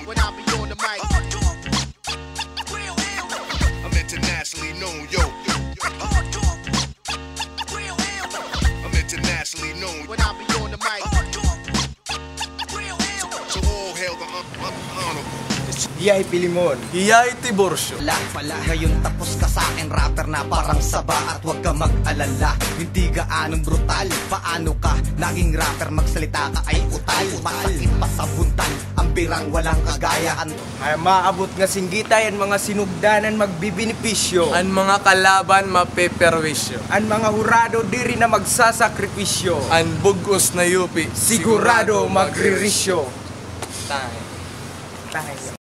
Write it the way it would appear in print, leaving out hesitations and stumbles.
known when I be on the mic. I'm internationally known, yo. I'm internationally known when I be on the mic. So all hail the honorable. Hiyay Pilimon. Hiyay Tiborcio. Ngayon tapos ka sa akin, rapper na parang saba. At huwag ka mag-alala, hindi gaanong brutal. Paano ka naging rapper, magsalita ka ay utal. Masakit pa sa buntan, ang birang walang kagayaan. Ay maabot nga singgita yan mga sinugdanan magbibinipisyo. Ang mga kalaban mapeperwisyo. Ang mga hurado diri na magsasakripisyo. Ang bugos na yupi Sigurado magririsyo. Tayo. Tayo.